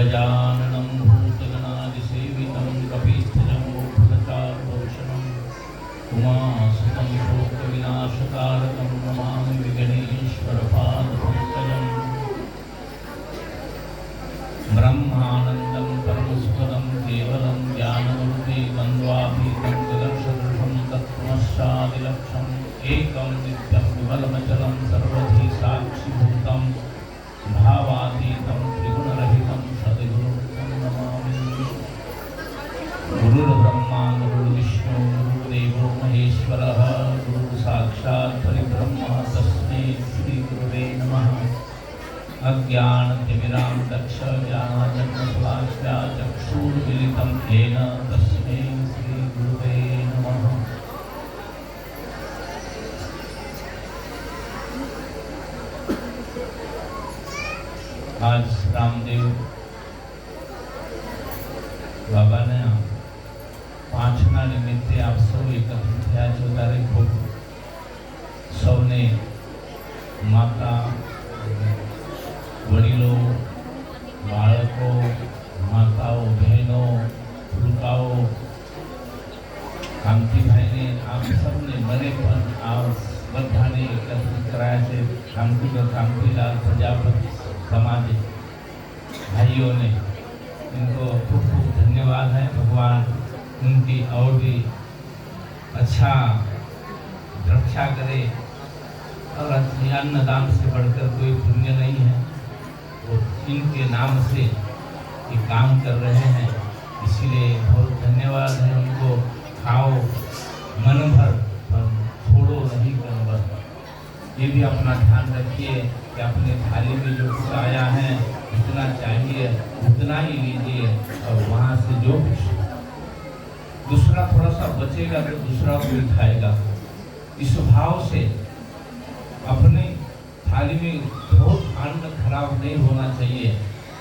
गजाननं भूतगणादिसेवितं कपिस्थजम्बूफलचारुभूषणं उमासुतं शोकविनाशकारकं नमामि विघ्नेश्वरपादपङ्कजम् ब्रह्मानन्दं परमसुखदं केवलं ज्ञानमूर्तिं द्वाभीतं जगत्सदृशं तत्त्वमस्यादिलक्ष्यम् एकं नित्यं विमलमचलं सर्वधी साक्षिभूतं भावातीतं त्रिगुणरहितं सद्गुरुं नमामि। गुरुर्ब्रह्मा गुरुर्विष्णु गुरुर्देवो महेश्वरः गुरुर्साक्षात् परब्रह्म तस्मै श्रीगुरुवे नमः। अज्ञानतिमिरान्धस्य ज्ञानाञ्जनशलाकया चक्षुर्मीलितं येन तस्मै श्रीगुरुवे नमः। आज रामदेव बाबा ने પાંચના નિમિત્તે આપ સૌ એકત્રિત થયા છો ત્યારે ખૂબ સૌને માતા વડીલો બાળકો માતાઓ બહેનો પુરુષાઓ કાંતિભાઈને આપ સૌને મને પણ આ બધાને એકત્રિત કરાયા છે કાંતિલાલ પ્રજાપતિ समाज भाइयों ने इनको खूब खूब धन्यवाद है। भगवान उनकी और भी अच्छा रक्षा करे और अन्नदान से बढ़कर कोई पुण्य नहीं है। वो इनके नाम से ये काम कर रहे हैं, इसीलिए बहुत धन्यवाद है उनको। खाओ मन भर पर छोड़ो नहीं कन भर। ये भी अपना ध्यान रखिए कि अपने थाली में जो कुछ आया है जितना चाहिए उतना ही लीजिए और वहाँ से जो कुछ दूसरा थोड़ा सा बचेगा तो दूसरा कोई खाएगा। इस भाव से अपने थाली में बहुत अन्न खराब नहीं होना चाहिए।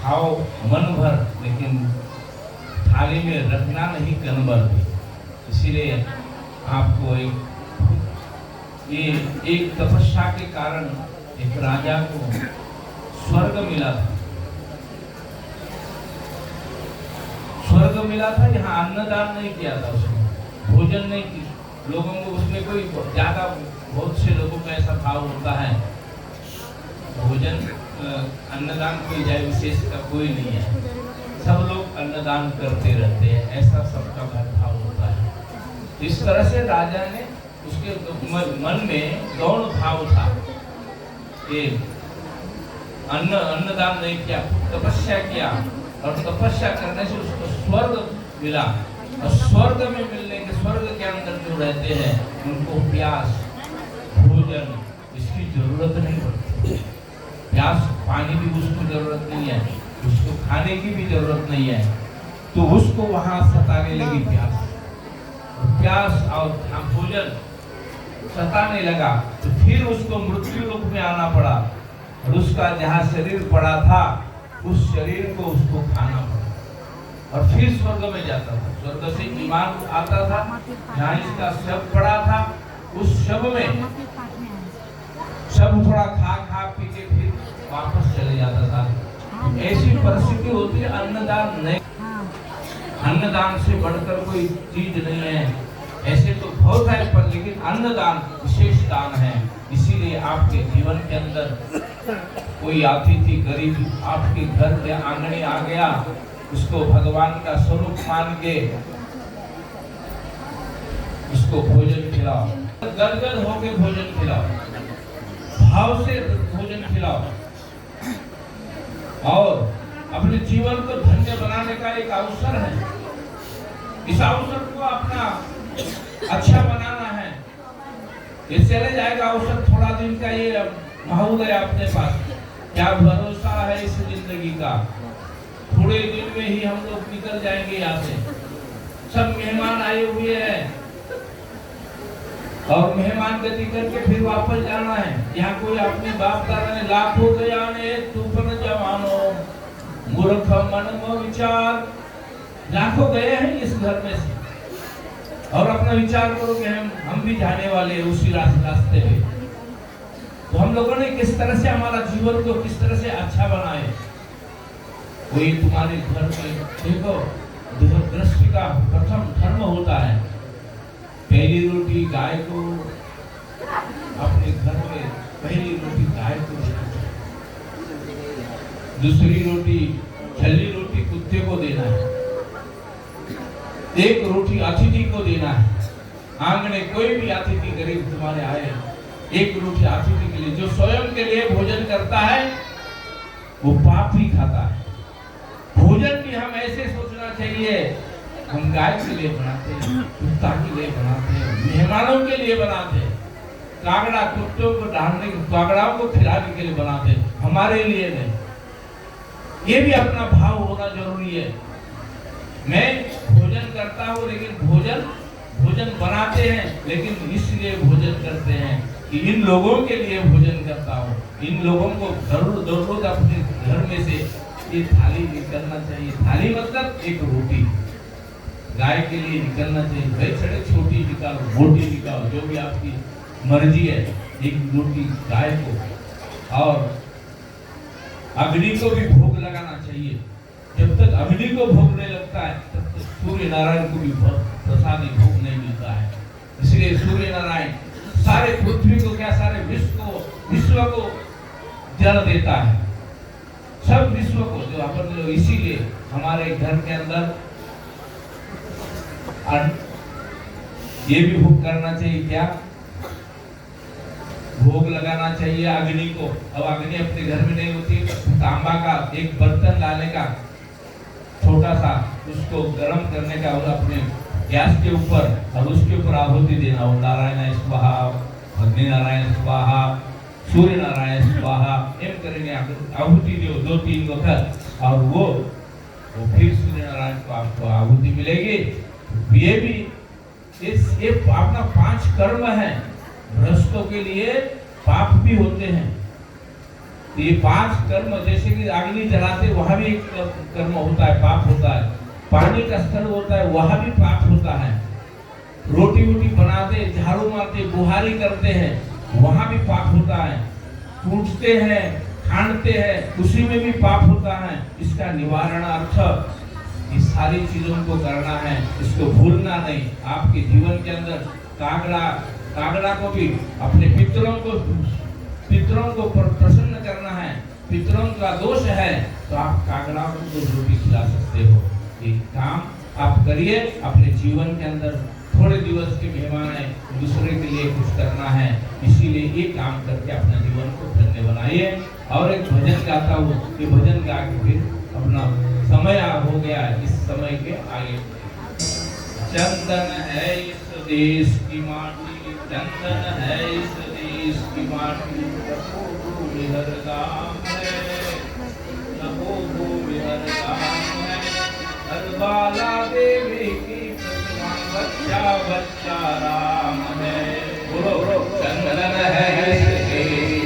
खाओ मन भर लेकिन थाली में रखना नहीं कन भर भी। इसीलिए आपको एक तपस्या के कारण एक राजा को स्वर्ग मिला था। स्वर्ग मिला था, यहाँ अन्नदान नहीं किया था, उसने भोजन नहीं की लोगों को। उसमें कोई ज्यादा बहुत से लोगों का ऐसा भाव होता है भोजन अन्नदान कोई जाए विशेष का कोई नहीं है, सब लोग अन्नदान करते रहते हैं, ऐसा सबका भाव होता है। इस तरह से राजा ने उसके मन में गौण भाव था कि अन्नदान नहीं किया, तपस्या किया और तपस्या करने से उसको स्वर्ग मिला। और स्वर्ग में मिलने के स्वर्ग के अंदर जो रहते हैं उनको प्यास भोजन इसकी जरूरत नहीं पड़ती। प्यास पानी की उसको जरूरत नहीं है, उसको खाने की भी जरूरत नहीं है, तो उसको वहां सताने लगी प्यास और भोजन सताने लगा। तो फिर उसको मृत्यु लोक में आना पड़ा और उसका जहाँ शरीर पड़ा था उस शरीर को उसको खाना पड़ा और फिर स्वर्ग में जाता था। स्वर्ग से विमान आता था, जहाँ इसका शव पड़ा था उस शव में सब थोड़ा खा पी के फिर वापस चले जाता था। ऐसी परिस्थिति होती है। अन्नदान से बढ़कर कोई चीज नहीं है। ऐसे तो बहुत है पर लेकिन अन्नदान विशेष दान है। इसीलिए आपके जीवन के अंदर कोई अतिथि गरीब आपके घर के आंगने आ गया, उसको भगवान का स्वरूप मान के उसको भोजन खिलाओ, गदगद होके भोजन खिलाओ, भाव से भोजन खिलाओ और अपने जीवन को धन्य बनाने का एक अवसर है। इस अवसर को अपना अच्छा बनाना है। ये चले जाएगा अवसर, थोड़ा दिन का ये माहौल है अपने पास, क्या भरोसा है इस जिंदगी का। थोड़े दिन में ही हम लोग निकल जाएंगे यहाँ से। सब मेहमान आए हुए हैं और मेहमान गति करके फिर वापस जाना है। यहाँ कोई अपने बाप दादा ने लाखों गया ने तूफान जवानो मूर्ख मन में विचार, लाखों गए हैं इस घर में से और अपना विचार करो कि हम भी जाने वाले हैं उसी रास्ते पे। तो हम लोगों ने किस तरह से हमारा जीवन को किस तरह से अच्छा बनाए। कोई तुम्हारे घर में देखो, गृहस्थी का प्रथम धर्म होता है, पहली रोटी गाय को, अपने घर में पहली रोटी गाय को देना चाहिए, दूसरी रोटी, छली रोटी कुत्ते को देना है, एक रोटी अतिथि को देना है। आंगने कोई भी अतिथि गरीब तुम्हारे आए, एक रोटी अतिथि के लिए। जो स्वयं के लिए भोजन करता है वो पाप ही खाता है। भोजन भी हम ऐसे सोचना चाहिए, हम गाय के लिए बनाते हैं, कुत्ता के लिए बनाते हैं, मेहमानों के लिए बनाते हैं, कागड़ा कुत्तों को डालने, कागड़ाओं को खिलाने के लिए बनाते हैं, हमारे लिए नहीं। ये भी अपना भाव होना जरूरी है। मैं भोजन करता हूँ, लेकिन भोजन बनाते हैं, लेकिन इसलिए भोजन करते हैं कि इन लोगों के लिए भोजन करता हूँ। इन लोगों को जरूर रोज अपने घर में से ये थाली निकलना चाहिए। थाली मतलब एक रोटी गाय के लिए निकलना चाहिए। भाई छड़े छोटी निकालो, मोटी निकालो, जो भी आपकी मर्जी है। एक रोटी गाय को, और अग्नि को भी भोग लगाना चाहिए। जब तक अग्नि को भोग नहीं लगता है, तब तक सूर्य नारायण को भी प्रसादी भोग नहीं मिलता है। इसलिए सूर्य नारायण सारे पृथ्वी को, क्या सारे विश्व को जल देता है, सब विश्व को, जो अपन लोग। इसीलिए हमारे घर के अंदर ये भी भोग करना चाहिए, क्या भोग लगाना चाहिए अग्नि को। अब अग्नि अपने घर में नहीं होती, तांबा का एक बर्तन लाने का, छोटा सा, उसको गर्म करने का, और अपने गैस के ऊपर, और उसके ऊपर आहुति देना। ओम नारायण स्वाहा, अग्नि नारायण स्वाहा, सूर्य नारायण स्वाहा, एम करेंगे आहुति दो 2-3 वक्त, और वो फिर सूर्य नारायण को आपको आहुति मिलेगी। ये भी ये अपना 5 कर्म है। भ्रष्टों के लिए पाप भी होते हैं। ये 5 कर्म, जैसे कि अग्नि जलाते वहां भी एक कर्म होता है, पाप होता है। पानी का स्तर होता है, वहां भी पाप होता है। रोटी वोटी बनाते, झाड़ू मारते, बुहारी करते हैं, वहां भी पाप होता है। कूटते हैं, खांडते हैं, उसी में भी पाप होता है। इसका निवारणार्थ इस सारी चीजों को करना है, इसको भूलना नहीं। आपके जीवन के अंदर कागड़ा को भी, अपने पितरों को प्रसन्न करना है। पितरों का दोष है तो आप कागड़ा को रोटी खिला सकते हो। ये काम आप करिए अपने जीवन के अंदर। थोड़े दिवस के मेहमान है, दूसरे के लिए कुछ करना है, इसीलिए ये काम करके अपना जीवन को धन्य बनाइए। और एक भजन गाता हूँ, ये भजन गा के फिर अपना समय हो गया, इस समय के आगे। चंदन है इस देश की माटी, चंदन है इस देश की माटी, लखो भूमि हर गाम है, लखो भूमि हर गाम है। हरबाला देवी की प्रतिमा, बच्चा बच्चा राम है। बोलो चंदन है इस देश,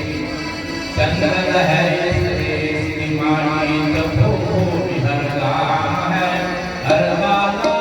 चंदन है इस देश की माटी, लखो भूमि हर गाम है। हरबाला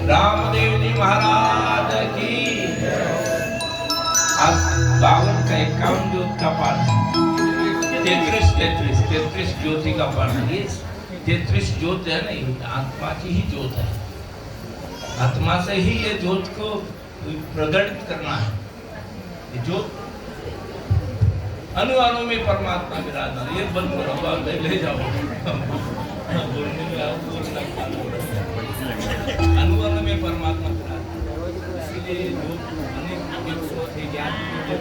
रामदेव जी महाराज की। आज 52 का 51 ज्योत का पाठ, 33 ज्योति का पाठ। ये 33 ज्योत है ना, ये आत्मा की ही ज्योत है। आत्मा से ही ये ज्योत को प्रकट करना है। ये ज्योत अणु अणु में परमात्मा विराजमान। ये बंद करो, बात ले जाओ। बोलने में आओ, बोलना अणु अणु में परमात्मा विराजमान। इसलिए जो अनेक थे ज्ञान के